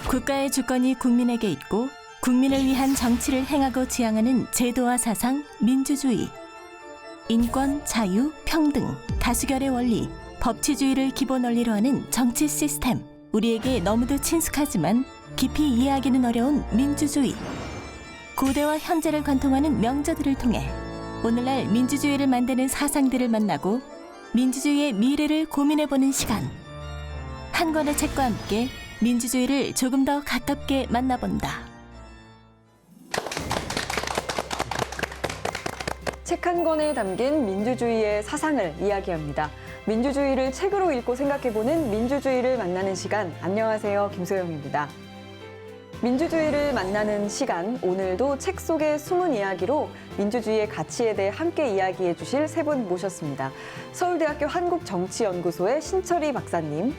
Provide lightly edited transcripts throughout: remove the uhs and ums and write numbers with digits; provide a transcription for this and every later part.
국가의 주권이 국민에게 있고 국민을 위한 정치를 행하고 지향하는 제도와 사상, 민주주의. 인권, 자유, 평등, 다수결의 원리, 법치주의를 기본 원리로 하는 정치 시스템. 우리에게 너무도 친숙하지만 깊이 이해하기는 어려운 민주주의. 고대와 현재를 관통하는 명저들을 통해 오늘날 민주주의를 만드는 사상들을 만나고 민주주의의 미래를 고민해보는 시간. 한 권의 책과 함께 민주주의를 조금 더 가깝게 만나본다. 책 한 권에 담긴 민주주의의 사상을 이야기합니다. 민주주의를 책으로 읽고 생각해보는 민주주의를 만나는 시간. 안녕하세요, 김소영입니다. 민주주의를 만나는 시간, 오늘도 책 속의 숨은 이야기로 민주주의의 가치에 대해 함께 이야기해 주실 세 분 모셨습니다. 서울대학교 한국정치연구소의 신철희 박사님,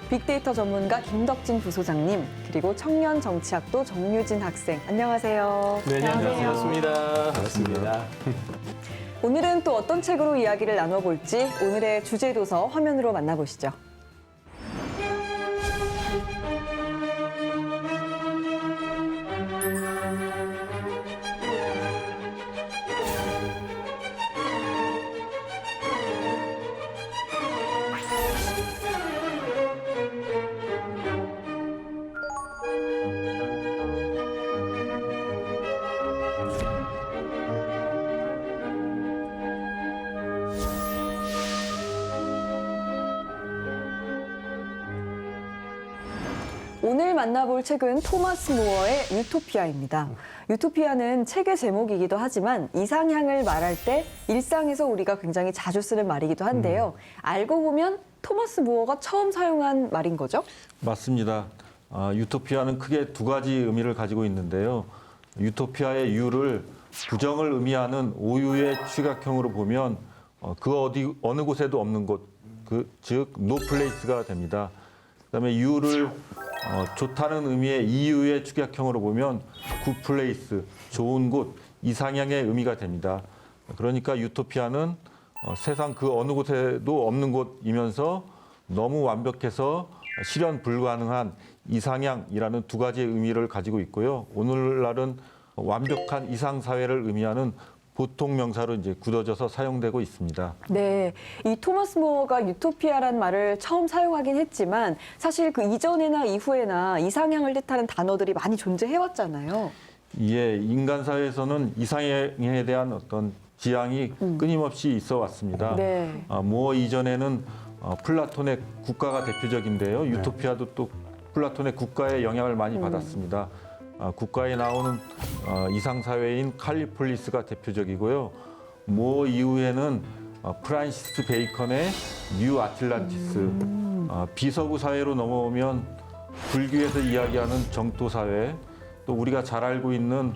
빅데이터 전문가 김덕진 부소장님, 그리고 청년정치학도 정유진 학생. 안녕하세요. 네, 안녕하세요. 반갑습니다. 오늘은 또 어떤 책으로 이야기를 나눠볼지 오늘의 주제 도서 화면으로 만나보시죠. 오늘 만나볼 책은 토마스 무어의 유토피아입니다. 유토피아는 책의 제목이기도 하지만 이상향을 말할 때 일상에서 우리가 굉장히 자주 쓰는 말이기도 한데요. 알고 보면 토마스 무어가 처음 사용한 말인 거죠? 맞습니다. 유토피아는 크게 두 가지 의미를 가지고 있는데요. 유토피아의 유를 부정을 의미하는 오유의 취각형으로 보면 어느 곳에도 없는 곳, 즉 no place가 됩니다. 그다음에 유를 좋다는 의미의 이유의 축약형으로 보면 good place, 좋은 곳, 이상향의 의미가 됩니다. 그러니까 유토피아는 세상 그 어느 곳에도 없는 곳이면서 너무 완벽해서 실현 불가능한 이상향이라는 두 가지의 의미를 가지고 있고요. 오늘날은 완벽한 이상 사회를 의미하는 보통 명사로 이제 굳어져서 사용되고 있습니다. 네, 이 토마스 무어가 유토피아란 말을 처음 사용하긴 했지만 사실 그 이전에나 이후에나 이상향을 뜻하는 단어들이 많이 존재해왔잖아요. 예, 인간 사회에서는 이상향에 대한 어떤 지향이 끊임없이 있어 왔습니다. 네. 무어 이전에는 플라톤의 국가가 대표적인데요. 유토피아도 또 플라톤의 국가의 영향을 많이 받았습니다. 국가에 나오는 이상사회인 칼리폴리스가 대표적이고요. 무어 이후에는 프란시스 베이컨의 뉴 아틀란티스, 비서구 사회로 넘어오면 불교에서 이야기하는 정토사회, 또 우리가 잘 알고 있는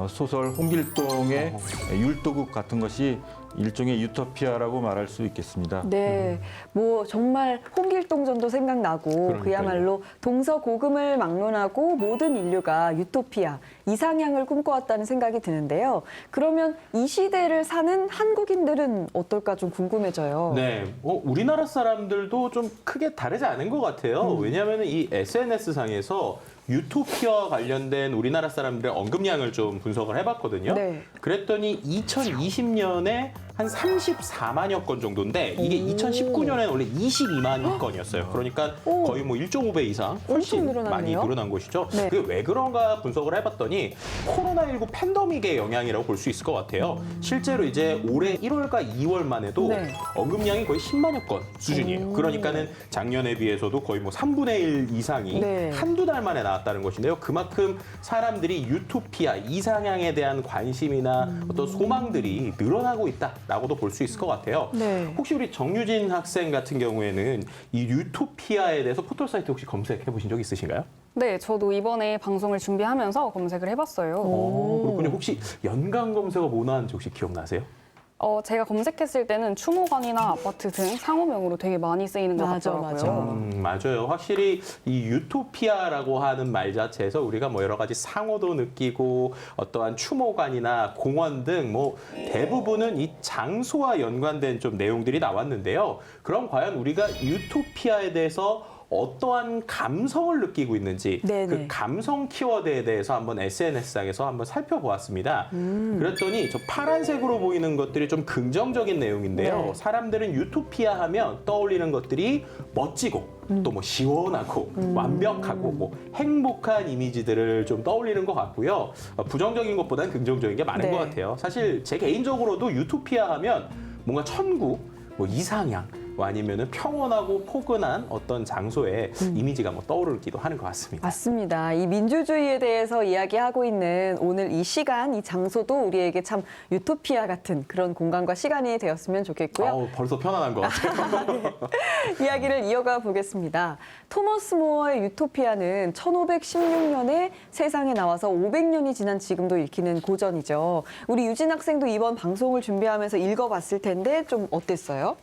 소설 홍길동의 율도국 같은 것이 일종의 유토피아라고 말할 수 있겠습니다. 네, 뭐 정말 홍길동전도 생각나고 그러니까요. 그야말로 동서고금을 막론하고 모든 인류가 유토피아, 이상향을 꿈꿔왔다는 생각이 드는데요. 그러면 이 시대를 사는 한국인들은 어떨까 좀 궁금해져요. 네, 우리나라 사람들도 좀 크게 다르지 않은 것 같아요. 왜냐하면 이 SNS 상에서 유토피아와 관련된 우리나라 사람들의 언급량을 좀 분석을 해봤거든요. 네. 그랬더니 2020년에 한 34만여 건 정도인데 이게 2019년에는 원래 22만 건이었어요. 그러니까 오. 거의 뭐 1.5배 이상 훨씬 엄청 늘어났네요. 많이 늘어난 것이죠. 네. 그게 왜 그런가 분석을 해봤더니 코로나19 팬데믹의 영향이라고 볼 수 있을 것 같아요. 실제로 이제 올해 1월과 2월만 해도 네. 언급량이 거의 10만여 건 수준이에요. 그러니까는 작년에 비해서도 거의 뭐 3분의 1 이상이 네. 한두 달 만에 나왔다는 것인데요. 그만큼 사람들이 유토피아, 이상향에 대한 관심이나 어떤 소망들이 늘어나고 있다라고도 볼 수 있을 것 같아요. 네. 혹시 우리 정유진 학생 같은 경우에는 이 유토피아에 대해서 포털 사이트 혹시 검색해 보신 적 있으신가요? 네, 저도 이번에 방송을 준비하면서 검색을 해봤어요. 그렇군요. 혹시 연관 검색어 뭐 나왔는지 혹시 기억나세요? 제가 검색했을 때는 추모관이나 아파트 등 상호명으로 되게 많이 쓰이는 것 맞아, 같더라고요. 맞아. 맞아요. 확실히 이 유토피아라고 하는 말 자체에서 우리가 뭐 여러 가지 상호도 느끼고 어떠한 추모관이나 공원 등 뭐 대부분은 이 장소와 연관된 좀 내용들이 나왔는데요. 그럼 과연 우리가 유토피아에 대해서 어떠한 감성을 느끼고 있는지 네네. 그 감성 키워드에 대해서 한번 SNS상에서 한번 살펴보았습니다. 그랬더니 저 파란색으로 보이는 것들이 좀 긍정적인 내용인데요. 네. 사람들은 유토피아 하면 떠올리는 것들이 멋지고 또 뭐 시원하고 완벽하고 뭐 행복한 이미지들을 좀 떠올리는 것 같고요. 부정적인 것보다는 긍정적인 게 많은 네. 것 같아요. 사실 제 개인적으로도 유토피아 하면 뭔가 천국, 뭐 이상향, 뭐 아니면은 평온하고 포근한 어떤 장소의 이미지가 뭐 떠오르기도 하는 것 같습니다. 맞습니다. 이 민주주의에 대해서 이야기하고 있는 오늘 이 시간, 이 장소도 우리에게 참 유토피아 같은 그런 공간과 시간이 되었으면 좋겠고요. 아우, 벌써 편안한 것 같아요. 이야기를 이어가 보겠습니다. 토머스 모어의 유토피아는 1516년에 세상에 나와서 500년이 지난 지금도 읽히는 고전이죠. 우리 유진 학생도 이번 방송을 준비하면서 읽어봤을 텐데 좀 어땠어요?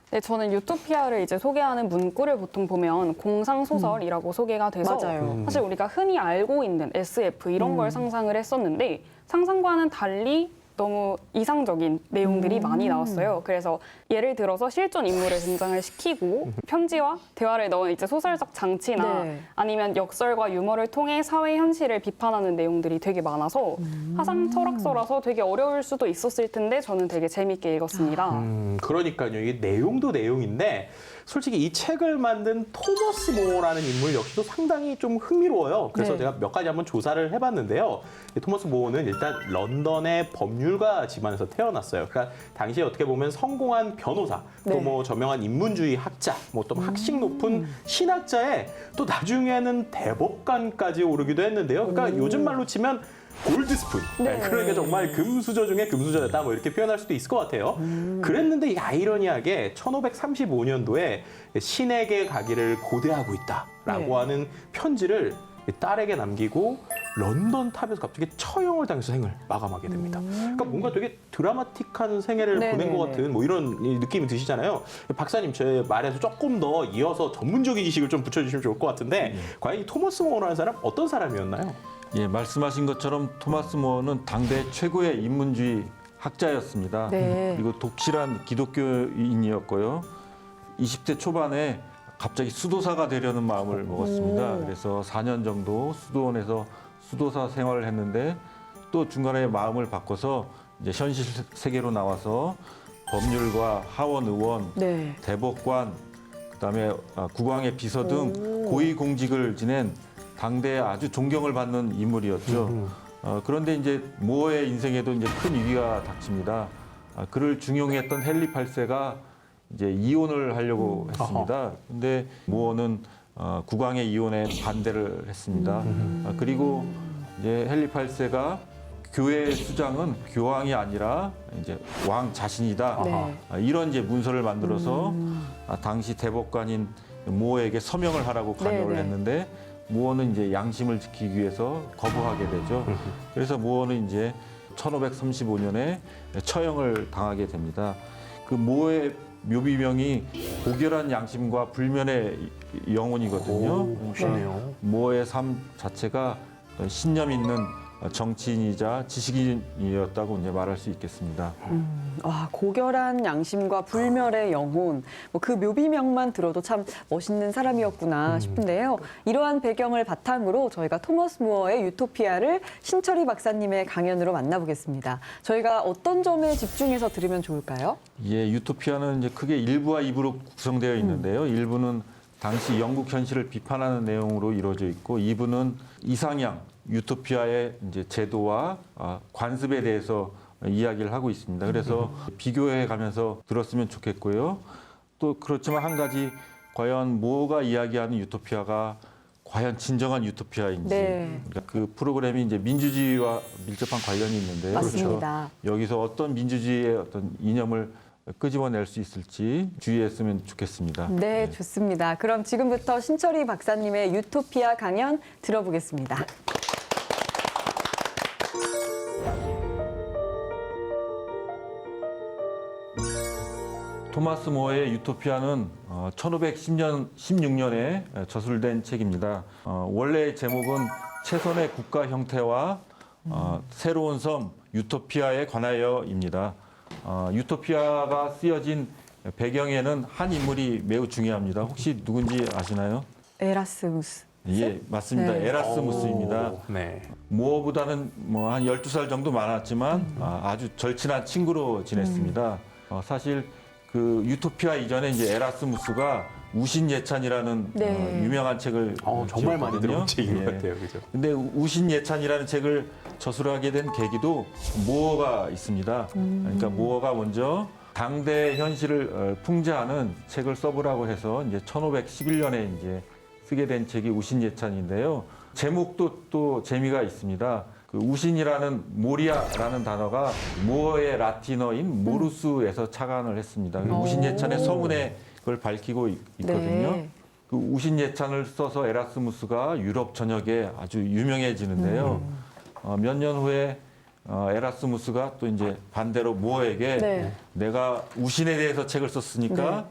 네, 저는 유토피아를 이제 소개하는 문구를 보통 보면 공상소설이라고 소개가 돼서 맞아요. 사실 우리가 흔히 알고 있는 SF 이런 걸 상상을 했었는데 상상과는 달리 너무 이상적인 내용들이 많이 나왔어요. 그래서 예를 들어서 실존 인물을 등장을 시키고 편지와 대화를 넣은 이제 소설적 장치나 네. 아니면 역설과 유머를 통해 사회 현실을 비판하는 내용들이 되게 많아서 화상 철학서라서 되게 어려울 수도 있었을 텐데 저는 되게 재밌게 읽었습니다. 그러니까요. 이게 내용도 내용인데 솔직히 이 책을 만든 토머스 모어라는 인물 역시도 상당히 좀 흥미로워요. 그래서 네. 제가 몇 가지 한번 조사를 해봤는데요. 이 토머스 모어는 일단 런던의 법률가 집안에서 태어났어요. 그러니까 당시에 어떻게 보면 성공한 변호사, 네. 또 뭐 저명한 인문주의 학자, 뭐 또 학식 높은 신학자에 또 나중에는 대법관까지 오르기도 했는데요. 그러니까 요즘 말로 치면 골드스푼. 네. 그러니까 정말 금수저 중에 금수저였다. 뭐 이렇게 표현할 수도 있을 것 같아요. 그랬는데 이 아이러니하게 1535년도에 신에게 가기를 고대하고 있다라고 네. 하는 편지를 딸에게 남기고 런던 탑에서 갑자기 처형을 당해서 생을 마감하게 됩니다. 그러니까 뭔가 되게 드라마틱한 생애를 네네네. 보낸 것 같은 뭐 이런 느낌이 드시잖아요. 박사님 제 말에서 조금 더 이어서 전문적인 지식을 좀 붙여주시면 좋을 것 같은데 과연 이 토머스 모어라는 사람 어떤 사람이었나요? 예, 말씀하신 것처럼 토마스 모어는 당대 최고의 인문주의 학자였습니다. 네. 그리고 독실한 기독교인이었고요. 20대 초반에 갑자기 수도사가 되려는 마음을 먹었습니다. 그래서 4년 정도 수도원에서 수도사 생활을 했는데 또 중간에 마음을 바꿔서 이제 현실 세계로 나와서 법률가, 하원 의원, 네. 대법관, 그다음에 국왕의 비서 등 고위 공직을 지낸 당대에 아주 존경을 받는 인물이었죠. 그런데 이제 모어의 인생에도 이제 큰 위기가 닥칩니다. 그를 중용했던 헨리 8세가 이제 이혼을 하려고 했습니다. 근데 모어는 국왕의 이혼에 반대를 했습니다. 그리고 이제 헨리 8세가 교회 수장은 교황이 아니라 이제 왕 자신이다. 네. 이런 이제 문서를 만들어서 당시 대법관인 모어에게 서명을 하라고 강요를 네네. 했는데 모어는 이제 양심을 지키기 위해서 거부하게 되죠. 그래서 모어는 이제 1535년에 처형을 당하게 됩니다. 그 모어의 묘비명이 고결한 양심과 불면의 영혼이거든요. 그러니까 모어의 삶 자체가 신념 있는 정치인이자 지식인이었다고 이제 말할 수 있겠습니다. 고결한 양심과 불멸의 영혼. 뭐 그 묘비명만 들어도 참 멋있는 사람이었구나 싶은데요. 이러한 배경을 바탕으로 저희가 토머스 무어의 유토피아를 신철희 박사님의 강연으로 만나보겠습니다. 저희가 어떤 점에 집중해서 들으면 좋을까요? 예, 유토피아는 이제 크게 1부와 2부로 구성되어 있는데요. 1부는 당시 영국 현실을 비판하는 내용으로 이루어져 있고 2부는 이상향 유토피아의 이제 제도와 관습에 대해서 이야기를 하고 있습니다. 그래서 비교해 가면서 들었으면 좋겠고요. 또 그렇지만 한 가지 과연 모어가 이야기하는 유토피아가 과연 진정한 유토피아인지 네. 그러니까 그 프로그램이 이제 민주주의와 밀접한 관련이 있는데요. 맞습니다. 여기서 어떤 민주주의의 어떤 이념을 끄집어낼 수 있을지 주의했으면 좋겠습니다. 네, 좋습니다. 그럼 지금부터 신철희 박사님의 유토피아 강연 들어보겠습니다. 토마스 모어의 유토피아는 1516년에 저술된 책입니다. 원래 제목은 최선의 국가 형태와 새로운 섬 유토피아에 관하여입니다. 유토피아가 쓰여진 배경에는 한 인물이 매우 중요합니다. 혹시 누군지 아시나요? 에라스무스. 예, 맞습니다. 네. 에라스무스입니다. 오, 네. 모어보다는 뭐 한 12살 정도 많았지만 아주 절친한 친구로 지냈습니다. 사실 그 유토피아 이전에 이제 에라스무스가 우신예찬이라는 네. 유명한 책을 정말 많이 지었거든요. 들어본 책인 예. 것 같아요. 그죠? 근데 우신예찬이라는 책을 저술하게 된 계기도 모어가 있습니다. 그러니까 모어가 먼저 당대 현실을 풍자하는 책을 써보라고 해서 이제 1511년에 이제 쓰게 된 책이 우신예찬인데요. 제목도 또 재미가 있습니다. 그 우신이라는 모리아라는 단어가 모어의 라틴어인 모루스에서 착안을 했습니다. 우신예찬의 서문에 그걸 밝히고 있거든요. 네. 그 우신예찬을 써서 에라스무스가 유럽 전역에 아주 유명해지는데요. 몇 년 후에 에라스무스가 또 이제 반대로 모어에게 네. 내가 우신에 대해서 책을 썼으니까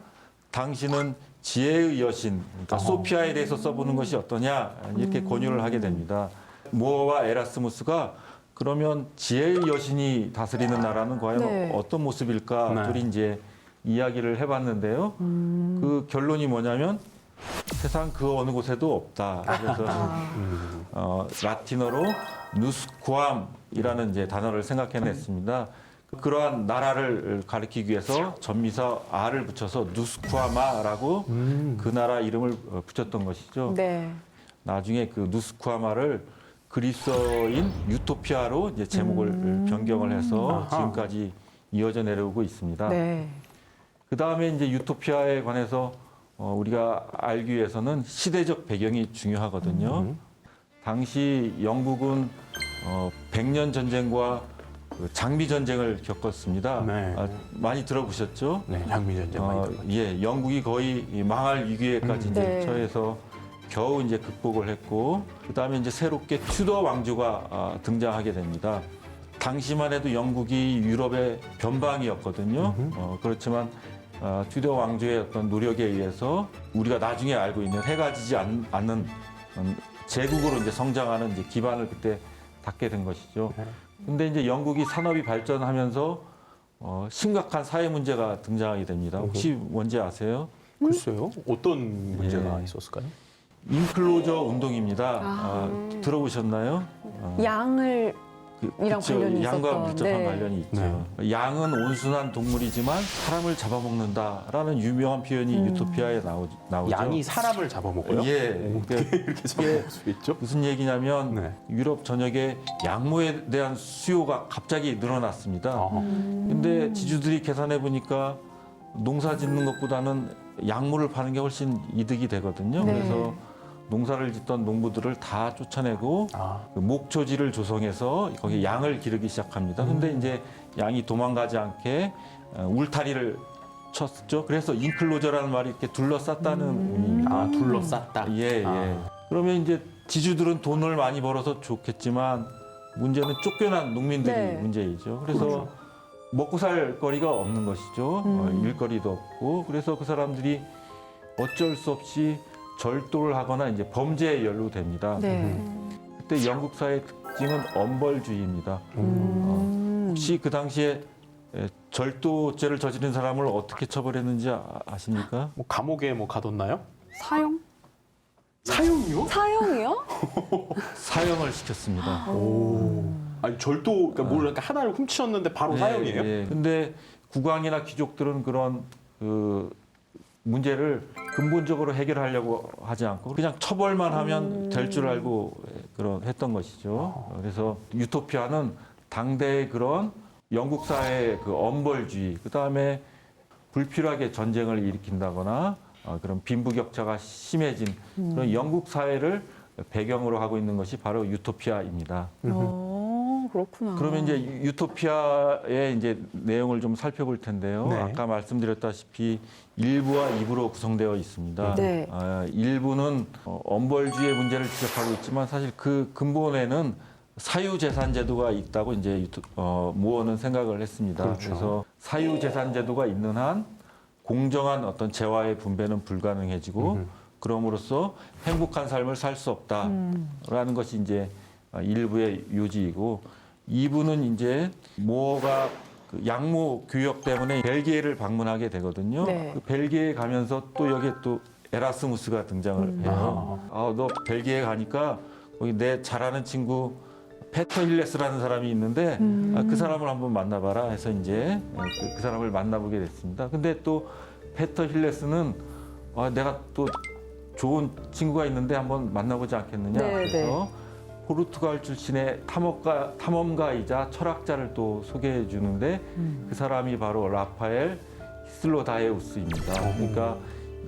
당신은 지혜의 여신, 그러니까 소피아에 대해서 써보는 것이 어떠냐 이렇게 권유를 하게 됩니다. 모어와 에라스무스가 그러면 지혜의 여신이 다스리는 나라는 과연 네. 어떤 모습일까 네. 둘이 이제 이야기를 해봤는데요. 그 결론이 뭐냐면 세상 그 어느 곳에도 없다. 그래서 라틴어로 누스쿠암이라는 이제 단어를 생각해냈습니다. 그러한 나라를 가리키기 위해서 전미사 아를 붙여서 누스쿠아마라고 그 나라 이름을 붙였던 것이죠. 네. 나중에 그 누스쿠아마를 그리스어인 유토피아로 이제 제목을 변경을 해서 아하. 지금까지 이어져 내려오고 있습니다. 네. 그 다음에 이제 유토피아에 관해서 우리가 알기 위해서는 시대적 배경이 중요하거든요. 당시 영국은 100년 전쟁과 그 장미 전쟁을 겪었습니다. 네. 많이 들어보셨죠? 네, 장미전쟁 많이 들어봤죠. 예, 영국이 거의 망할 위기에까지 이제 네. 처해서 겨우 이제 극복을 했고, 그 다음에 이제 새롭게 튜더 왕조가 등장하게 됩니다. 당시만 해도 영국이 유럽의 변방이었거든요. 그렇지만 튜더 왕조의 어떤 노력에 의해서 우리가 나중에 알고 있는 해가 지지 않는 제국으로 이제 성장하는 이제 기반을 그때 닦게 된 것이죠. 근데 이제 영국이 산업이 발전하면서 심각한 사회 문제가 등장하게 됩니다. 혹시 뭔지 아세요? 글쎄요. 어떤 문제가 예. 있었을까요? 인클로저 운동입니다. 들어보셨나요? 양을 이랑 그쵸. 관련이 양과 있었던, 밀접한 네. 관련이 있죠. 양은 온순한 동물이지만 사람을 잡아먹는다라는 유명한 표현이 유토피아에 나오죠. 양이 사람을 잡아먹어요? 예. 그러니까 이렇게 잡아먹을 수 있죠? 무슨 얘기냐면 네. 유럽 전역에 양모에 대한 수요가 갑자기 늘어났습니다. 아, 근데 지주들이 계산해 보니까 농사 짓는 것보다는 약물을 파는 게 훨씬 이득이 되거든요. 네. 그래서 농사를 짓던 농부들을 다 쫓아내고 아. 그 목초지를 조성해서 거기 양을 기르기 시작합니다. 근데 이제 양이 도망가지 않게 울타리를 쳤죠. 그래서 인클로저라는 말이 이렇게 둘러쌌다는 의미입니다. 아, 둘러쌌다. 예, 예. 아. 그러면 이제 지주들은 돈을 많이 벌어서 좋겠지만 문제는 쫓겨난 농민들이 네. 문제이죠. 그래서 그렇죠. 먹고 살 거리가 없는 것이죠. 일거리도 없고. 그래서 그 사람들이 어쩔 수 없이 절도를 하거나 이제 범죄에 연루됩니다. 네. 그때 영국 사회의 특징은 엄벌주의입니다. 혹시 그 당시에 절도죄를 저지른 사람을 어떻게 처벌했는지 아십니까? 뭐 감옥에 뭐 가뒀나요? 사형? 사형이요? 사형이요? 사형을 시켰습니다. 오. 아니 절도 그러니까 뭘 이렇게 하나를 훔치셨는데 바로 사형이에요? 예. 근데 국왕이나 귀족들은 그런 그 문제를 근본적으로 해결하려고 하지 않고 그냥 처벌만 하면 될 줄 알고 그런 했던 것이죠. 그래서 유토피아는 당대의 그런 영국 사회의 그 엄벌주의, 그 다음에 불필요하게 전쟁을 일으킨다거나 그런 빈부격차가 심해진 그런 영국 사회를 배경으로 하고 있는 것이 바로 유토피아입니다. 그렇구나. 그러면 이제 유토피아의 이제 내용을 좀 살펴볼 텐데요. 네. 아까 말씀드렸다시피 1부와 2부로 구성되어 있습니다. 네. 1부는 엄벌주의 문제를 지적하고 있지만 사실 그 근본에는 사유재산제도가 있다고 이제 모어는 생각을 했습니다. 그렇죠. 그래서 사유재산제도가 있는 한 공정한 어떤 재화의 분배는 불가능해지고 그럼으로써 행복한 삶을 살 수 없다라는 것이 이제 1부의 요지이고 2부는 이제 모어가 그 양모 교역 때문에 벨기에를 방문하게 되거든요. 네. 그 벨기에에 가면서 또 여기에 또 에라스무스가 등장을 해요. 너 벨기에 가니까 거기 내 잘 아는 친구 페터 힐레스라는 사람이 있는데 그 사람을 한번 만나봐라 해서 이제 그 사람을 만나보게 됐습니다. 근데 또 페터 힐레스는 내가 또 좋은 친구가 있는데 한번 만나보지 않겠느냐. 네, 그래서 포르투갈 출신의 탐험가이자 철학자를 또 소개해 주는데 그 사람이 바로 라파엘 히슬로다에우스입니다. 그러니까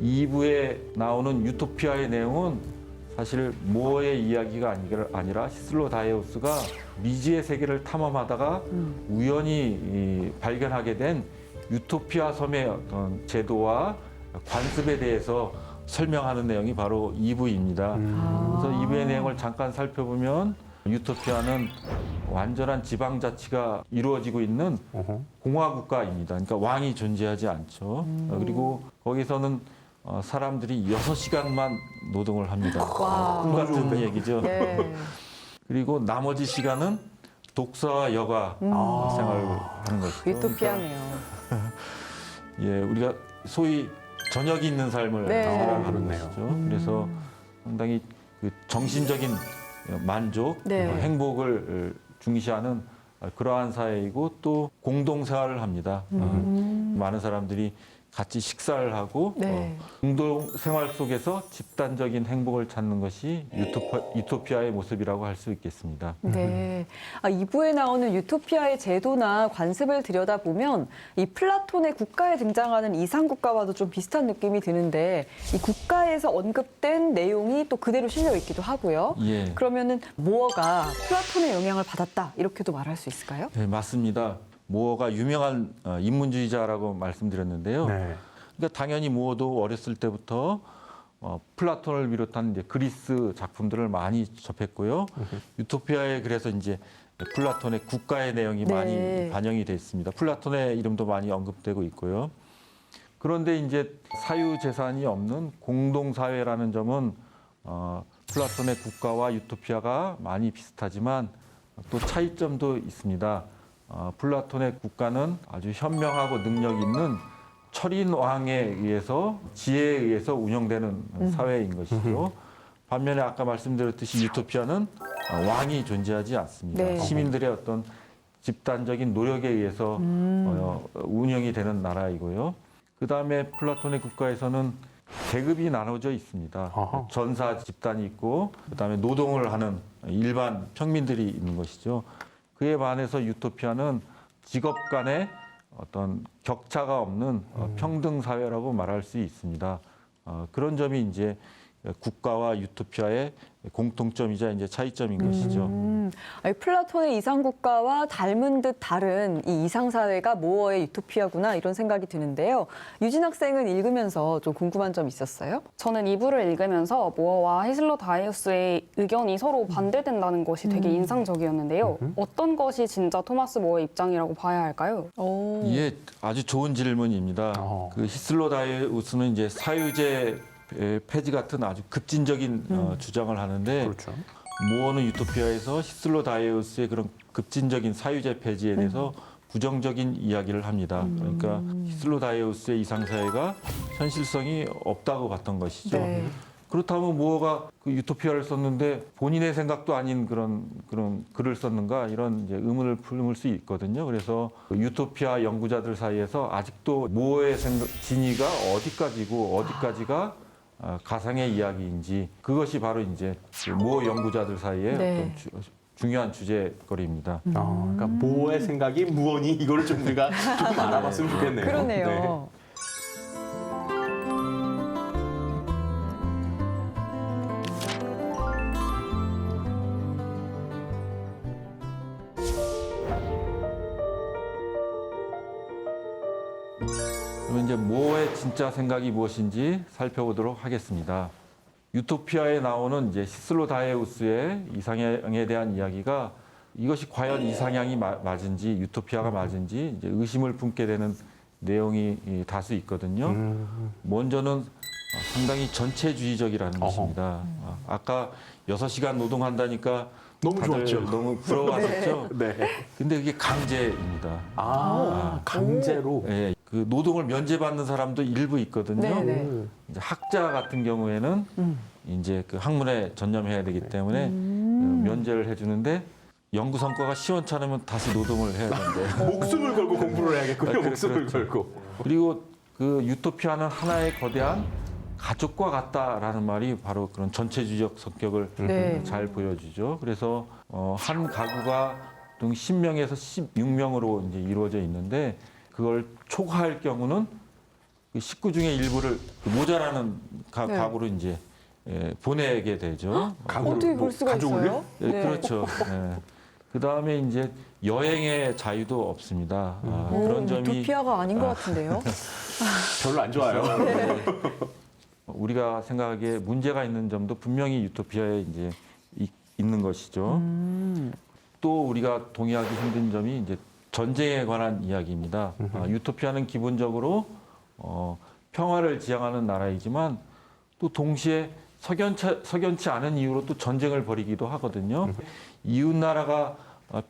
2부에 나오는 유토피아의 내용은 사실 모어의 이야기가 아니라 히슬로다에우스가 미지의 세계를 탐험하다가 우연히 발견하게 된 유토피아 섬의 어떤 제도와 관습에 대해서 설명하는 내용이 바로 2부입니다. 그래서 2부의 내용을 잠깐 살펴보면 유토피아는 완전한 지방자치가 이루어지고 있는 공화국가입니다. 그러니까 왕이 존재하지 않죠. 그리고 거기서는 사람들이 6시간만 노동을 합니다. 꿈 같은 얘기죠. 네. 그리고 나머지 시간은 독서와 여가 생활을 하는 것이죠. 유토피아네요. 예, 우리가 소위 저녁이 있는 삶을 네. 살아가는 그렇네요. 것이죠. 그래서 상당히 그 정신적인 만족, 네. 행복을 중시하는 그러한 사회이고 또 공동생활을 합니다. 많은 사람들이 같이 식사를 하고 네. 공동생활 속에서 집단적인 행복을 찾는 것이 유토피아의 모습이라고 할 수 있겠습니다. 네. 2부에 나오는 유토피아의 제도나 관습을 들여다보면 이 플라톤의 국가에 등장하는 이상국가와도 좀 비슷한 느낌이 드는데 이 국가에서 언급된 내용이 또 그대로 실려 있기도 하고요. 예. 그러면은 모어가 플라톤의 영향을 받았다 이렇게도 말할 수 있을까요? 네, 맞습니다. 모어가 유명한 인문주의자라고 말씀드렸는데요. 네. 그러니까 당연히 모어도 어렸을 때부터 플라톤을 비롯한 이제 그리스 작품들을 많이 접했고요. 유토피아에 그래서 이제 플라톤의 국가의 내용이 네. 많이 반영이 돼 있습니다. 플라톤의 이름도 많이 언급되고 있고요. 그런데 이제 사유 재산이 없는 공동 사회라는 점은 플라톤의 국가와 유토피아가 많이 비슷하지만 또 차이점도 있습니다. 플라톤의 국가는 아주 현명하고 능력 있는 철인 왕에 의해서 지혜에 의해서 운영되는 사회인 것이죠. 반면에 아까 말씀드렸듯이 유토피아는 왕이 존재하지 않습니다. 네. 시민들의 어떤 집단적인 노력에 의해서 운영이 되는 나라이고요. 그 다음에 플라톤의 국가에서는 계급이 나눠져 있습니다. 아하. 전사 집단이 있고 그다음에 노동을 하는 일반 평민들이 있는 것이죠. 그에 반해서 유토피아는 직업 간의 어떤 격차가 없는 평등 사회라고 말할 수 있습니다. 그런 점이 이제 국가와 유토피아의 공통점이자 이제 차이점인 것이죠. 아니, 플라톤의 이상국가와 닮은 듯 다른 이 이상사회가 모어의 유토피아구나 이런 생각이 드는데요. 유진 학생은 읽으면서 좀 궁금한 점 있었어요? 저는 2부를 읽으면서 모어와 히슬로다에우스의 의견이 서로 반대된다는 것이 되게 인상적이었는데요. 어떤 것이 진짜 토마스 모어의 입장이라고 봐야 할까요? 오. 이게 아주 좋은 질문입니다. 그 히슬로다에우스는 이제 사유제 폐지 같은 아주 급진적인 주장을 하는데 그렇죠. 모어는 유토피아에서 히슬로다에우스의 그런 급진적인 사유제 폐지에 대해서 부정적인 이야기를 합니다. 그러니까 히슬로다에우스의 이상사회가 현실성이 없다고 봤던 것이죠. 네. 그렇다면 모어가 그 유토피아를 썼는데 본인의 생각도 아닌 그런 글을 썼는가 이런 이제 의문을 품을 수 있거든요. 그래서 그 유토피아 연구자들 사이에서 아직도 모어의 진위가 어디까지고 어디까지가 가상의 이야기인지 그것이 바로 이제 그 모어 연구자들 사이의 네. 어떤 중요한 주제거리입니다. 그러니까 모어의 생각이 무언이 이거를 좀 우리가 조금 알아봤으면 좋겠네요. 그러네요. 그러면 이제 모어의 진짜 생각이 무엇인지 살펴보도록 하겠습니다. 유토피아에 나오는 이제 히슬로다에우스의 이상향에 대한 이야기가 이것이 과연 이상향이 맞은지 유토피아가 맞은지 이제 의심을 품게 되는 내용이 다수 있거든요. 먼저는 상당히 전체주의적이라는 것입니다. 아까 6시간 노동한다니까 너무 다들 좋았죠. 너무 부러워하셨죠? 네. 근데 그게 강제입니다. 강제로. 예, 그 노동을 면제받는 사람도 일부 있거든요. 네네. 이제 학자 같은 경우에는 이제 그 학문에 전념해야 되기 때문에 면제를 해주는데 연구 성과가 시원찮으면 다시 노동을 해야 되는데 목숨을 걸고 공부를 해야겠군요. 그렇죠. 목숨을 걸고. 그리고 그 유토피아는 하나의 거대한 가족과 같다라는 말이 바로 그런 전체주의적 성격을 네. 잘 보여주죠. 그래서 한 가구가 보통 10명에서 16명으로 이제 이루어져 있는데 그걸 초과할 경우는 그 식구 중에 일부를 그 모자라는 네. 가구로 이제 보내게 되죠. 어떻게 그럴 수가 가족을요? 있어요? 예, 그렇죠. 그 다음에 이제 여행의 자유도 없습니다. 그런 점이 유토피아가 아닌 것 같은데요. 별로 안 좋아요. 우리가 생각하기에 문제가 있는 점도 분명히 유토피아에 이제 있는 것이죠. 또 우리가 동의하기 힘든 점이 이제 전쟁에 관한 이야기입니다. 유토피아는 기본적으로 평화를 지향하는 나라이지만 또 동시에 석연치 않은 이유로 또 전쟁을 벌이기도 하거든요. 이웃 나라가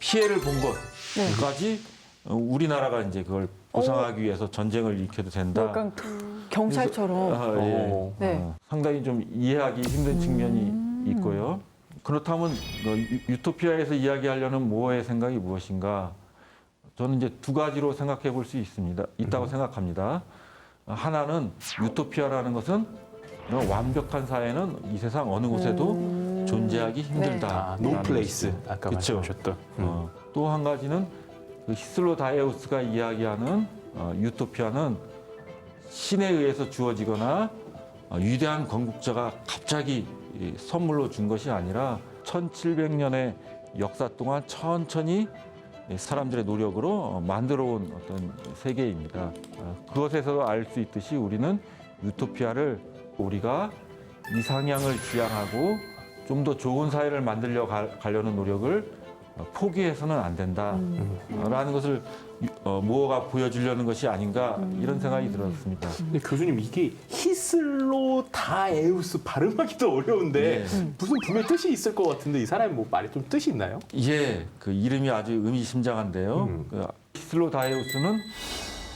피해를 본 것까지 우리나라가 이제 그걸 보상하기 위해서 전쟁을 일으켜도 된다. 약간 경찰처럼. 예. 네. 상당히 좀 이해하기 힘든 측면이 있고요. 그렇다면 유토피아에서 이야기하려는 모어의 생각이 무엇인가? 저는 이제 두 가지로 생각해 볼 수 있다고 생각합니다. 하나는 유토피아라는 것은 완벽한 사회는 이 세상 어느 곳에도 존재하기 힘들다. 노 플레이스. 아까 그쵸. 말씀하셨던. 또 한 가지는 그 히슬로 다이우스가 이야기하는 유토피아는 신에 의해서 주어지거나 위대한 건국자가 갑자기 선물로 준 것이 아니라 1700년의 역사 동안 천천히 사람들의 노력으로 만들어온 어떤 세계입니다. 그것에서 알 수 있듯이 우리는 유토피아를 우리가 이상향을 지향하고 좀 더 좋은 사회를 만들려 가려는 노력을 포기해서는 안 된다라는 것을 모어가 보여주려는 것이 아닌가 이런 생각이 들었습니다. 근데 교수님 이게 히슬로 다에우스 발음하기도 어려운데 무슨 분명 뜻이 있을 것 같은데 이 사람이 뭐 말이 좀 뜻이 있나요? 예, 그 이름이 아주 의미심장한데요. 그 히슬로 다이우스는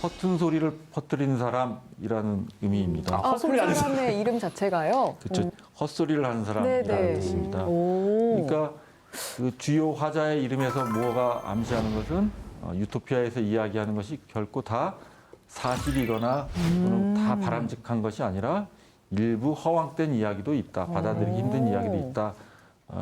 허튼 소리를 퍼뜨리는 사람이라는 의미입니다. 헛소리 그 하는 사람의 이름 자체가요? 그렇죠. 헛소리를 하는 사람이라는 네네. 뜻입니다. 오. 그러니까 그 주요 화자의 이름에서 무어가 암시하는 것은 유토피아에서 이야기하는 것이 결코 다 사실이거나 또는 다 바람직한 것이 아니라 일부 허황된 이야기도 있다. 받아들이기 힘든 이야기도 있다.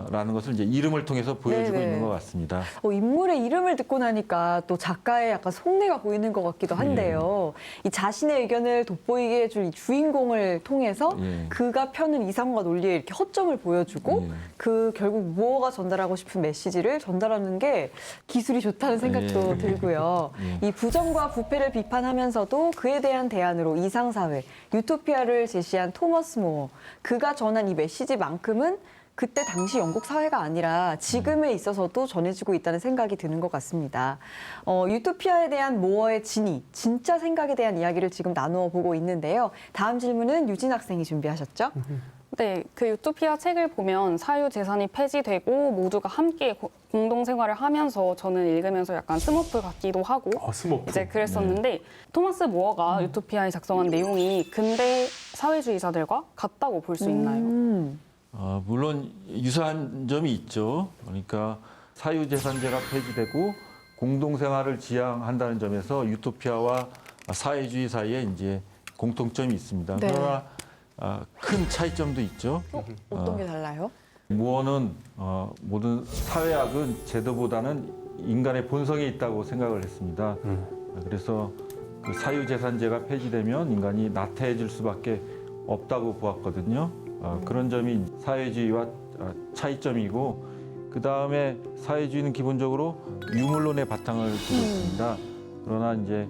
라는 것을 이제 이름을 통해서 보여주고 네네. 있는 것 같습니다. 인물의 이름을 듣고 나니까 또 작가의 약간 속내가 보이는 것 같기도 한데요. 이 자신의 의견을 돋보이게 해줄 이 주인공을 통해서 예. 그가 펴는 이상과 논리에 이렇게 허점을 보여주고 예. 그 결국 무어가 전달하고 싶은 메시지를 전달하는 게 기술이 좋다는 생각도 예. 들고요. 예. 이 부정과 부패를 비판하면서도 그에 대한 대안으로 이상사회, 유토피아를 제시한 토머스 모어. 그가 전한 이 메시지만큼은 그때 당시 영국 사회가 아니라 지금에 있어서도 전해지고 있다는 생각이 드는 것 같습니다. 유토피아에 대한 모어의 진위, 진짜 생각에 대한 이야기를 지금 나누어 보고 있는데요. 다음 질문은 유진 학생이 준비하셨죠? 네, 그 유토피아 책을 보면 사유 재산이 폐지되고 모두가 함께 공동 생활을 하면서 저는 읽으면서 약간 스머프 같기도 하고 스모프. 이제 그랬었는데 토마스 모어가 유토피아에 작성한 내용이 근대 사회주의자들과 같다고 볼 수 있나요? 물론 유사한 점이 있죠. 그러니까 사유재산제가 폐지되고 공동생활을 지향한다는 점에서 유토피아와 사회주의 사이에 이제 공통점이 있습니다. 네. 그러나 큰 차이점도 있죠. 어떤 게 달라요? 무어는 모든 사회학은 제도보다는 인간의 본성이 있다고 생각을 했습니다. 그래서 그 사유재산제가 폐지되면 인간이 나태해질 수밖에 없다고 보았거든요. 그런 점이 사회주의와 차이점이고 그 다음에 사회주의는 기본적으로 유물론의 바탕을 두고 있습니다. 그러나 이제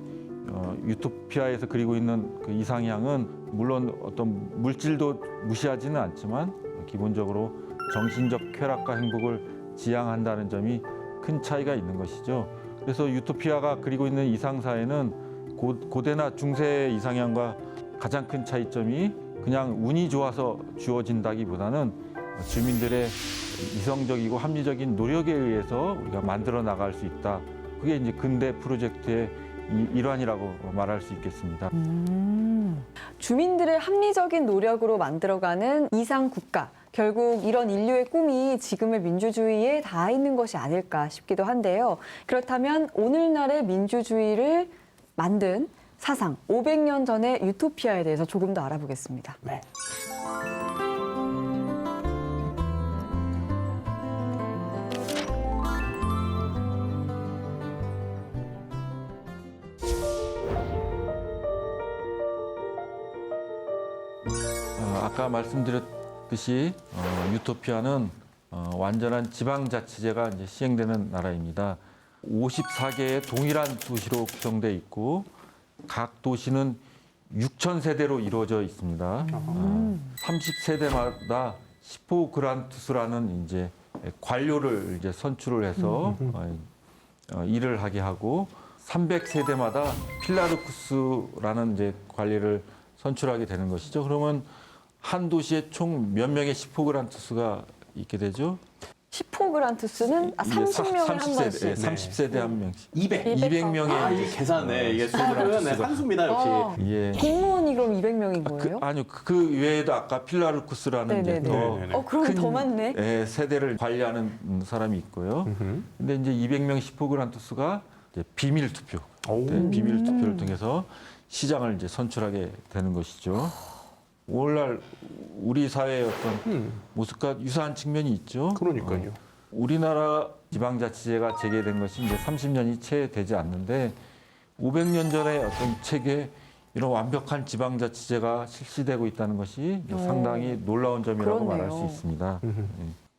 유토피아에서 그리고 있는 그 이상향은 물론 어떤 물질도 무시하지는 않지만 기본적으로 정신적 쾌락과 행복을 지향한다는 점이 큰 차이가 있는 것이죠. 그래서 유토피아가 그리고 있는 이상사회는 고대나 중세의 이상향과 가장 큰 차이점이 그냥 운이 좋아서 주어진다기보다는 주민들의 이성적이고 합리적인 노력에 의해서 우리가 만들어 나갈 수 있다. 그게 이제 근대 프로젝트의 일환이라고 말할 수 있겠습니다. 주민들의 합리적인 노력으로 만들어가는 이상 국가. 결국 이런 인류의 꿈이 지금의 민주주의에 닿아 있는 것이 아닐까 싶기도 한데요. 그렇다면 오늘날의 민주주의를 만든 사상, 500년 전의 유토피아에 대해서 조금 더 알아보겠습니다. 네. 아까 말씀드렸듯이 유토피아는 완전한 지방자치제가 이제 시행되는 나라입니다. 54개의 동일한 도시로 구성되어 있고 각 도시는 6,000세대로 이루어져 있습니다. 30세대마다 10호 그란투스라는 이제 관료를 이제 선출을 해서 일을 하게 하고 300세대마다 필라르쿠스라는 이제 관리를 선출하게 되는 것이죠. 그러면 한 도시에 총 몇 명의 10호 그란투스가 있게 되죠? 10호 그란투스는 30명에 한 번씩. 예, 30세대 한 명씩. 200명의 아, 이게 계산네. 이게 수들은 네, 한수입니다 역시. 예. 공무원이 그럼 200명인 거예요? 아니요. 그 외에도 아까 필라르쿠스라는 이제 네네네. 더 네네네. 그럼 큰, 더 많네. 예, 세대를 관리하는 사람이 있고요. 근데 이제 200명 10호 그란투스가 이제 비밀 투표. 오. 네, 비밀 투표를 통해서 시장을 이제 선출하게 되는 것이죠. 오늘날 우리 사회의 어떤 모습과 유사한 측면이 있죠. 그러니까요. 우리나라 지방자치제가 재개된 것이 이제 30년이 채 되지 않는데 500년 전에 어떤 체계에 이런 완벽한 지방자치제가 실시되고 있다는 것이 이제 상당히 놀라운 점이라고 그렇네요. 말할 수 있습니다.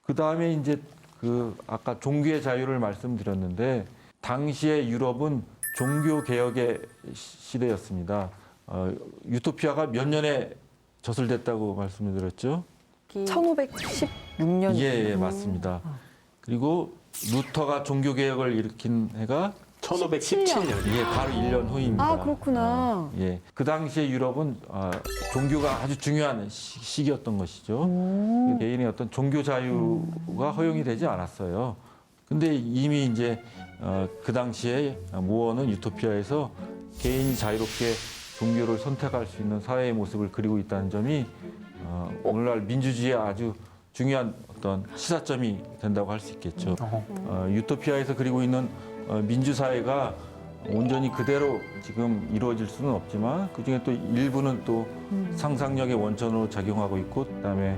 그 다음에 이제 그 아까 종교의 자유를 말씀드렸는데 당시의 유럽은 종교 개혁의 시대였습니다. 유토피아가 몇 년에 저술됐다고 말씀을 드렸죠? 1516년. 예, 맞습니다. 그리고 루터가 종교 개혁을 일으킨 해가 1517년. 예, 바로 1년 후입니다. 아, 그렇구나. 예, 그 당시에 유럽은 종교가 아주 중요한 시기였던 것이죠. 개인의 어떤 종교 자유가 허용이 되지 않았어요. 근데 이미 이제 그 당시에 모어는 유토피아에서 개인이 자유롭게 종교를 선택할 수 있는 사회의 모습을 그리고 있다는 점이 오늘날 민주주의의 아주 중요한 어떤 시사점이 된다고 할 수 있겠죠. 유토피아에서 그리고 있는 민주사회가 온전히 그대로 지금 이루어질 수는 없지만 그중에 또 일부는 또 상상력의 원천으로 작용하고 있고 그다음에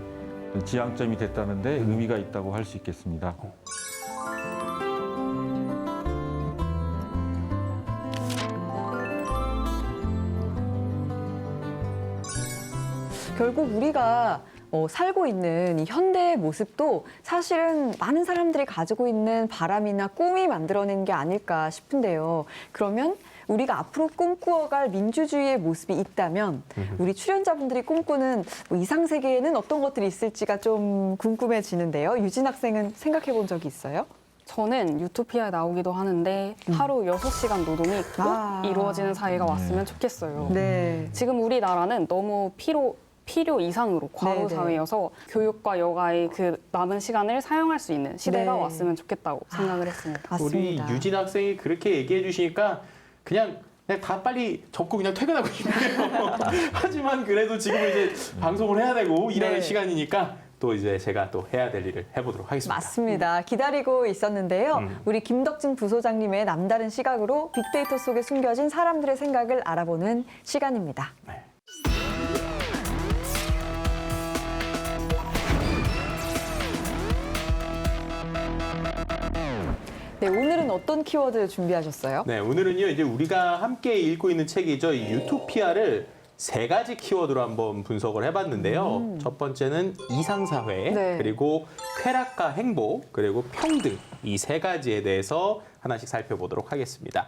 지향점이 됐다는데 의미가 있다고 할 수 있겠습니다. 결국 우리가 살고 있는 이 현대의 모습도 사실은 많은 사람들이 가지고 있는 바람이나 꿈이 만들어낸 게 아닐까 싶은데요. 그러면 우리가 앞으로 꿈꾸어갈 민주주의의 모습이 있다면 우리 출연자분들이 꿈꾸는 이상 세계에는 어떤 것들이 있을지가 좀 궁금해지는데요. 유진 학생은 생각해 본 적이 있어요? 저는 유토피아에 나오기도 하는데 하루 6시간 노동이 꼭 이루어지는 사회가 왔으면 좋겠어요. 네. 지금 우리나라는 너무 필요 이상으로 과로 네네. 사회여서 교육과 여가의 그 남은 시간을 사용할 수 있는 시대가 네. 왔으면 좋겠다고 생각을 했습니다. 우리 맞습니다. 유진 학생이 그렇게 얘기해 주시니까 그냥 다 빨리 접고 그냥 퇴근하고 싶네요. 하지만 그래도 지금 이제 방송을 해야 되고 일하는 네. 시간이니까 또 이제 제가 또 해야 될 일을 해보도록 하겠습니다. 맞습니다. 기다리고 있었는데요. 우리 김덕진 부소장님의 남다른 시각으로 빅데이터 속에 숨겨진 사람들의 생각을 알아보는 시간입니다. 네. 네, 오늘은 어떤 키워드 준비하셨어요? 네, 오늘은요 이제 우리가 함께 읽고 있는 책이죠. 이 유토피아를 3가지 키워드로 한번 분석을 해봤는데요. 첫 번째는 이상사회, 네. 그리고 쾌락과 행복, 그리고 평등 이 3가지에 대해서 하나씩 살펴보도록 하겠습니다.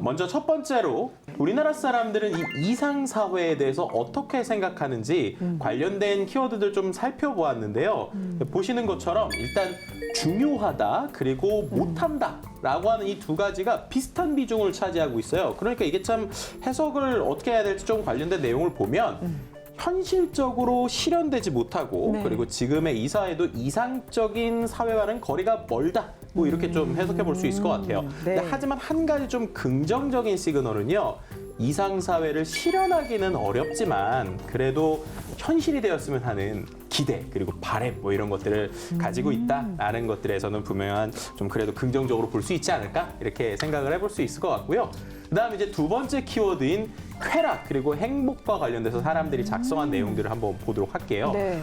먼저 첫 번째로 우리나라 사람들은 이 이상사회에 대해서 어떻게 생각하는지 관련된 키워드들 좀 살펴보았는데요. 보시는 것처럼 일단 중요하다 그리고 못한다 라고 하는 이 2가지가 비슷한 비중을 차지하고 있어요. 그러니까 이게 참 해석을 어떻게 해야 될지 좀 관련된 내용을 보면 현실적으로 실현되지 못하고 네. 그리고 지금의 이 사회도 이상적인 사회와는 거리가 멀다. 뭐 이렇게 좀 해석해 볼 수 있을 것 같아요. 네. 근데 하지만 한 가지 좀 긍정적인 시그널은요. 이상 사회를 실현하기는 어렵지만 그래도 현실이 되었으면 하는 기대 그리고 바램 뭐 이런 것들을 가지고 있다라는 것들에서는 분명한 좀 그래도 긍정적으로 볼 수 있지 않을까 이렇게 생각을 해볼 수 있을 것 같고요. 그다음 이제 두 번째 키워드인 쾌락 그리고 행복과 관련돼서 사람들이 작성한 내용들을 한번 보도록 할게요. 네.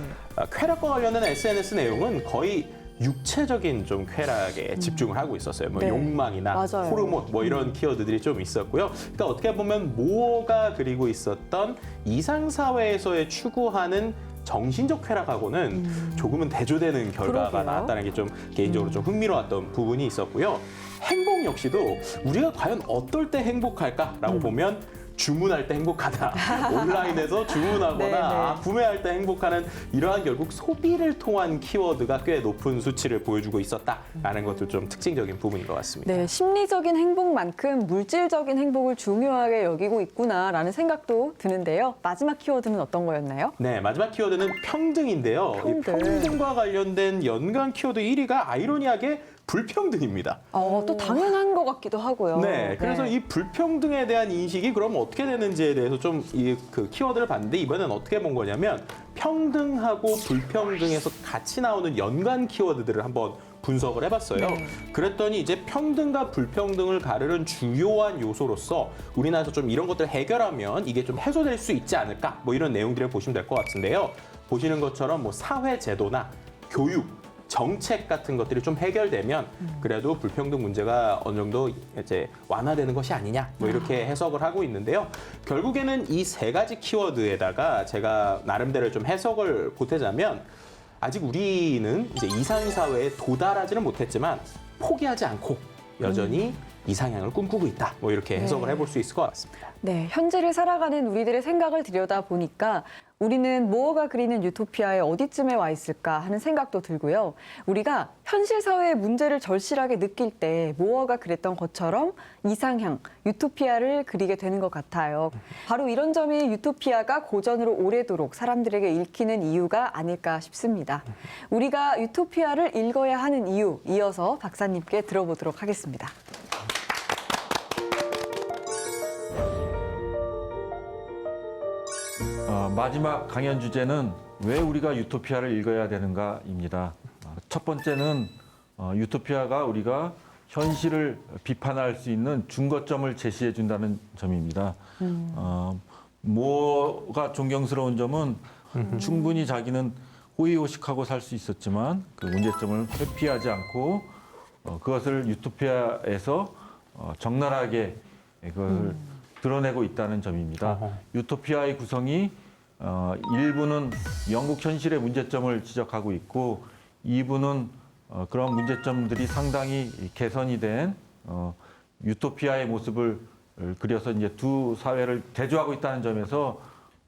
쾌락과 관련된 SNS 내용은 거의 육체적인 좀 쾌락에 집중을 하고 있었어요. 뭐 네. 욕망이나 맞아요. 호르몬 뭐 이런 키워드들이 좀 있었고요. 그러니까 어떻게 보면 모어가 그리고 있었던 이상 사회에서의 추구하는 정신적 쾌락하고는 조금은 대조되는 결과가 그러게요. 나왔다는 게 좀 개인적으로 좀 흥미로웠던 부분이 있었고요. 행복 역시도 우리가 과연 어떨 때 행복할까라고 보면 주문할 때 행복하다. 온라인에서 주문하거나 네, 네. 구매할 때 행복하는 이러한 결국 소비를 통한 키워드가 꽤 높은 수치를 보여주고 있었다라는 것도 좀 특징적인 부분인 것 같습니다. 네, 심리적인 행복만큼 물질적인 행복을 중요하게 여기고 있구나라는 생각도 드는데요. 마지막 키워드는 어떤 거였나요? 네, 마지막 키워드는 평등인데요. 이 평등. 평등과 관련된 연관 키워드 1위가 아이러니하게 불평등입니다. 또 당연한 것 같기도 하고요. 네, 그래서 이 불평등에 대한 인식이 그럼 어떻게 되는지에 대해서 좀 이 그 키워드를 봤는데 이번엔 어떻게 본 거냐면 평등하고 불평등에서 같이 나오는 연관 키워드들을 한번 분석을 해봤어요. 네. 그랬더니 이제 평등과 불평등을 가르는 주요한 요소로서 우리나라에서 좀 이런 것들을 해결하면 이게 좀 해소될 수 있지 않을까 뭐 이런 내용들을 보시면 될 것 같은데요. 보시는 것처럼 뭐 사회 제도나 교육 정책 같은 것들이 좀 해결되면 그래도 불평등 문제가 어느 정도 이제 완화되는 것이 아니냐 뭐 이렇게 해석을 하고 있는데요. 결국에는 이 세 가지 키워드에다가 제가 나름대로 좀 해석을 보태자면 아직 우리는 이제 이상 사회에 도달하지는 못했지만 포기하지 않고 여전히 이상향을 꿈꾸고 있다. 뭐 이렇게 해석을 해볼 수 있을 것 같습니다. 네, 현재를 살아가는 우리들의 생각을 들여다 보니까 우리는 모어가 그리는 유토피아에 어디쯤에 와 있을까 하는 생각도 들고요. 우리가 현실 사회의 문제를 절실하게 느낄 때 모어가 그랬던 것처럼 이상향, 유토피아를 그리게 되는 것 같아요. 바로 이런 점이 유토피아가 고전으로 오래도록 사람들에게 읽히는 이유가 아닐까 싶습니다. 우리가 유토피아를 읽어야 하는 이유, 이어서 박사님께 들어보도록 하겠습니다. 마지막 강연 주제는 왜 우리가 유토피아를 읽어야 되는가입니다. 첫 번째는 유토피아가 우리가 현실을 비판할 수 있는 중거점을 제시해 준다는 점입니다. 뭐가 존경스러운 점은 충분히 자기는 호의호식하고 살 수 있었지만 그 문제점을 회피하지 않고 그것을 유토피아에서 적나라하게 그것을 드러내고 있다는 점입니다. 어허. 유토피아의 구성이 1부는 영국 현실의 문제점을 지적하고 있고 2부는 그런 문제점들이 상당히 개선이 된 유토피아의 모습을 그려서 이제 두 사회를 대조하고 있다는 점에서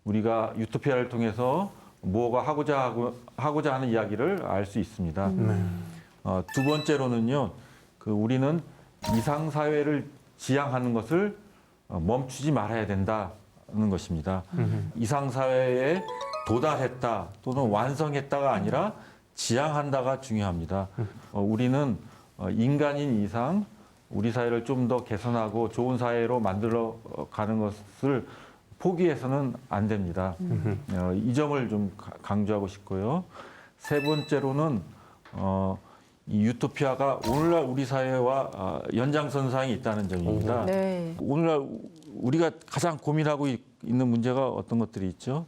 우리가 유토피아를 통해서 뭐가 하고자 하는 이야기를 알 수 있습니다. 두 번째로는요, 우리는 이상 사회를 지향하는 것을 멈추지 말아야 된다는 것입니다. 이상 사회에 도달했다 또는 완성했다가 아니라 지향한다가 중요합니다. 우리는 인간인 이상 우리 사회를 좀 더 개선하고 좋은 사회로 만들어 가는 것을 포기해서는 안 됩니다. 이 점을 좀 강조하고 싶고요. 세 번째로는 이 유토피아가 오늘날 우리 사회와 연장선상에 있다는 점입니다. 네. 오늘날 우리가 가장 고민하고 있는 문제가 어떤 것들이 있죠?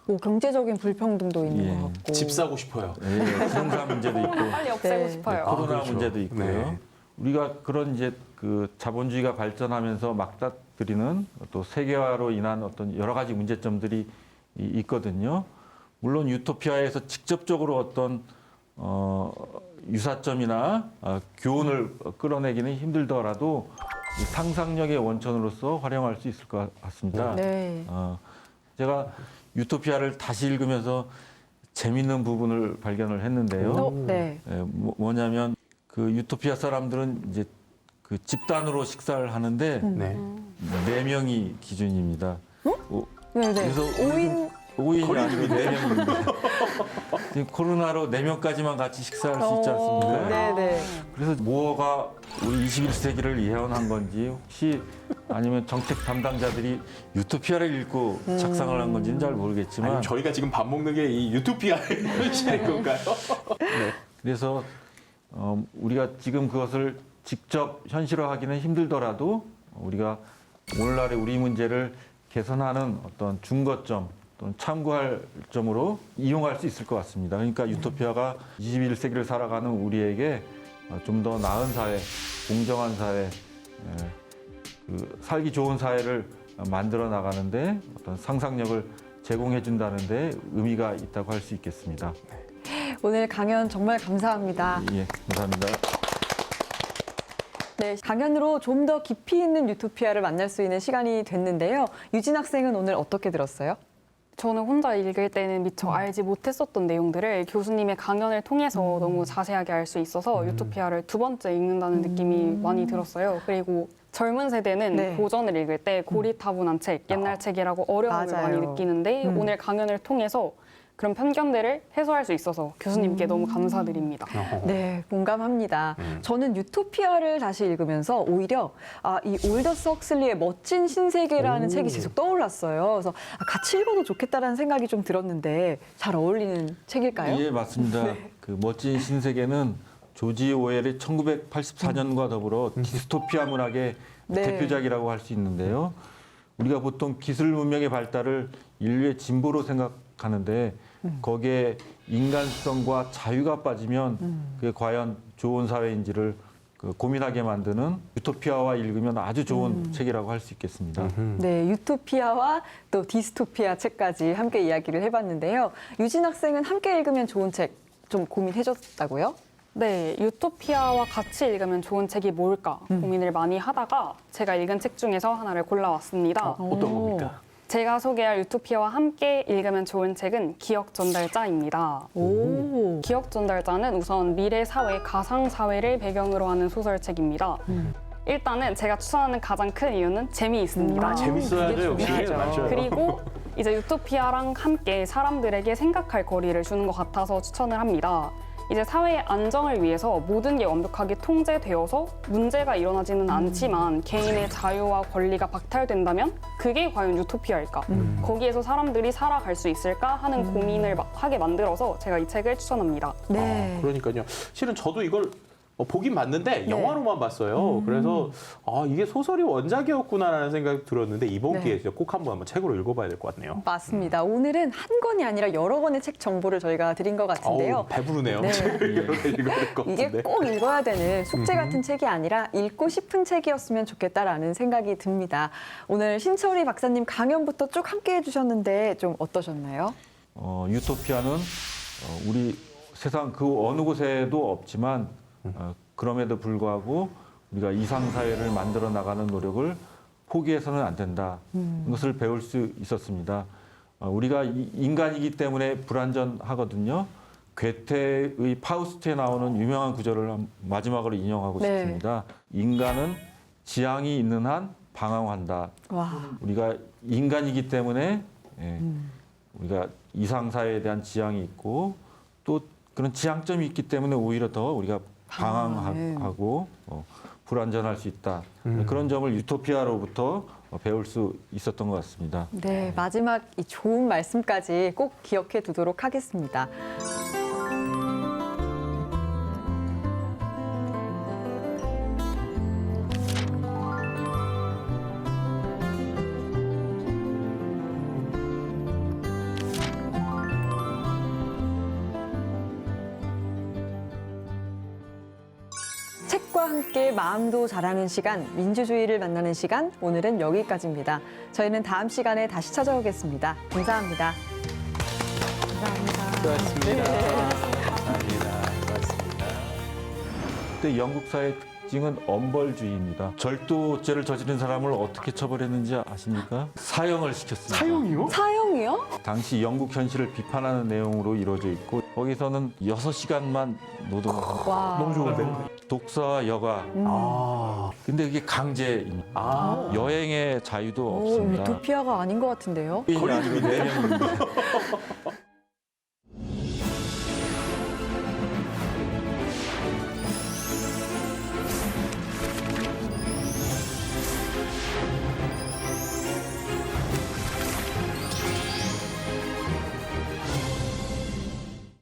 뭐 경제적인 불평등도 있는 예. 것 같고. 집 사고 싶어요. 부동산 문제도 있고 빨리 없애고 네. 싶어요. 아, 코로나 그렇죠. 문제도 있고요. 네. 우리가 그런 이제 그 자본주의가 발전하면서 맞닥뜨리는 또 세계화로 인한 어떤 여러 가지 문제점들이 있거든요. 물론 유토피아에서 직접적으로 어떤 유사점이나 교훈을 끌어내기는 힘들더라도 이 상상력의 원천으로서 활용할 수 있을 것 같습니다. 네. 제가 유토피아를 다시 읽으면서 재밌는 부분을 발견을 했는데요. 네. 뭐냐면 그 유토피아 사람들은 이제 그 집단으로 식사를 하는데 네. 4명이 기준입니다. 네네. 그래서 5인 5인이 거리 아니고 4명입니다. 지금 코로나로 4명까지만 같이 식사할 수 있지 않습니까? 네네. 그래서 뭐가 우리 21세기를 예언한 건지 혹시 아니면 정책 담당자들이 유토피아를 읽고 작성을 한 건지는 잘 모르겠지만 아니면 저희가 지금 밥 먹는 게 이 유토피아의 현실인 건가요? 그래서 우리가 지금 그것을 직접 현실화하기는 힘들더라도 우리가 오늘날의 우리 문제를 개선하는 어떤 중거점 또는 참고할 점으로 이용할 수 있을 것 같습니다. 그러니까 유토피아가 21세기를 살아가는 우리에게 좀 더 나은 사회, 공정한 사회, 그 살기 좋은 사회를 만들어 나가는데 어떤 상상력을 제공해 준다는데 의미가 있다고 할 수 있겠습니다. 오늘 강연 정말 감사합니다. 예, 감사합니다. 네, 강연으로 좀 더 깊이 있는 유토피아를 만날 수 있는 시간이 됐는데요. 유진 학생은 오늘 어떻게 들었어요? 저는 혼자 읽을 때는 미처 알지 못했었던 내용들을 교수님의 강연을 통해서 너무 자세하게 알 수 있어서 유토피아를 두 번째 읽는다는 느낌이 많이 들었어요. 그리고 젊은 세대는 네. 고전을 읽을 때 고리타분한 책, 옛날 책이라고 어려움을 맞아요. 많이 느끼는데 오늘 강연을 통해서 그런 편견들을 해소할 수 있어서 교수님께 너무 감사드립니다. 네, 공감합니다. 저는 유토피아를 다시 읽으면서 오히려 이 올더스 헉슬리의 멋진 신세계라는 책이 계속 떠올랐어요. 그래서 같이 읽어도 좋겠다라는 생각이 좀 들었는데 잘 어울리는 책일까요? 예, 맞습니다. 그 멋진 신세계는 조지 오웰의 1984년과 더불어 디스토피아 문학의 네. 대표작이라고 할 수 있는데요. 우리가 보통 기술 문명의 발달을 인류의 진보로 생각하는데 거기에 인간성과 자유가 빠지면 그게 과연 좋은 사회인지를 고민하게 만드는 유토피아와 읽으면 아주 좋은 책이라고 할 수 있겠습니다. 네, 유토피아와 또 디스토피아 책까지 함께 이야기를 해봤는데요. 유진 학생은 함께 읽으면 좋은 책 좀 고민해줬다고요? 네, 유토피아와 같이 읽으면 좋은 책이 뭘까 고민을 많이 하다가 제가 읽은 책 중에서 하나를 골라왔습니다. 어떤 겁니까? 제가 소개할 유토피아와 함께 읽으면 좋은 책은 기억 전달자입니다. 오. 기억 전달자는 우선 미래 사회, 가상 사회를 배경으로 하는 소설책입니다. 일단은 제가 추천하는 가장 큰 이유는 재미있습니다. 재밌어야죠, 역시. 중요하죠. 맞아요. 그리고 이제 유토피아랑 함께 사람들에게 생각할 거리를 주는 것 같아서 추천을 합니다. 이제 사회의 안정을 위해서 모든 게 완벽하게 통제되어서 문제가 일어나지는 않지만 개인의 자유와 권리가 박탈된다면 그게 과연 유토피아일까? 거기에서 사람들이 살아갈 수 있을까? 하는 고민을 하게 만들어서 제가 이 책을 추천합니다. 네. 그러니까요. 실은 저도 이걸 보긴 봤는데 영화로만 봤어요. 그래서 이게 소설이 원작이었구나라는 생각이 들었는데 이번 네. 기회에 진짜 꼭 한번 책으로 읽어봐야 될 것 같네요. 맞습니다. 오늘은 한 권이 아니라 여러 권의 책 정보를 저희가 드린 것 같은데요. 어우, 배부르네요. 네. 책을 여러 개 읽어야 될 것 이게 같은데. 꼭 읽어야 되는 숙제 같은 책이 아니라 읽고 싶은 책이었으면 좋겠다라는 생각이 듭니다. 오늘 신철희 박사님 강연부터 쭉 함께 해주셨는데 좀 어떠셨나요? 유토피아는 우리 세상 그 어느 곳에도 없지만 그럼에도 불구하고 우리가 이상사회를 만들어 나가는 노력을 포기해서는 안 된다. 이것을 배울 수 있었습니다. 우리가 인간이기 때문에 불완전하거든요. 괴테의 파우스트에 나오는 유명한 구절을 마지막으로 인용하고 네. 싶습니다. 인간은 지향이 있는 한 방황한다. 와, 우리가 인간이기 때문에 우리가 이상사회에 대한 지향이 있고 또 그런 지향점이 있기 때문에 오히려 더 우리가 방황하고 불완전할 수 있다. 그런 점을 유토피아로부터 배울 수 있었던 것 같습니다. 네, 마지막 이 좋은 말씀까지 꼭 기억해 두도록 하겠습니다. 책과 함께 마음도 자라는 시간, 민주주의를 만나는 시간, 오늘은 여기까지입니다. 저희는 다음 시간에 다시 찾아오겠습니다. 감사합니다. 수고하셨습니다. 감사합니다. 수고하셨습니다. 그때 영국 사회의 특징은 엄벌주의입니다. 절도죄를 저지른 사람을 어떻게 처벌했는지 아십니까? 사형을 시켰습니다. 사형이요? 사형이요? 당시 영국 현실을 비판하는 내용으로 이루어져 있고 거기서는 6시간만 노동합니다. 와. 너무 좋은데? 독서와 여가. 아. 근데 이게 강제입니다. 아. 여행의 자유도 오, 없습니다. 유토피아가 아닌 것 같은데요. 거리두기인데.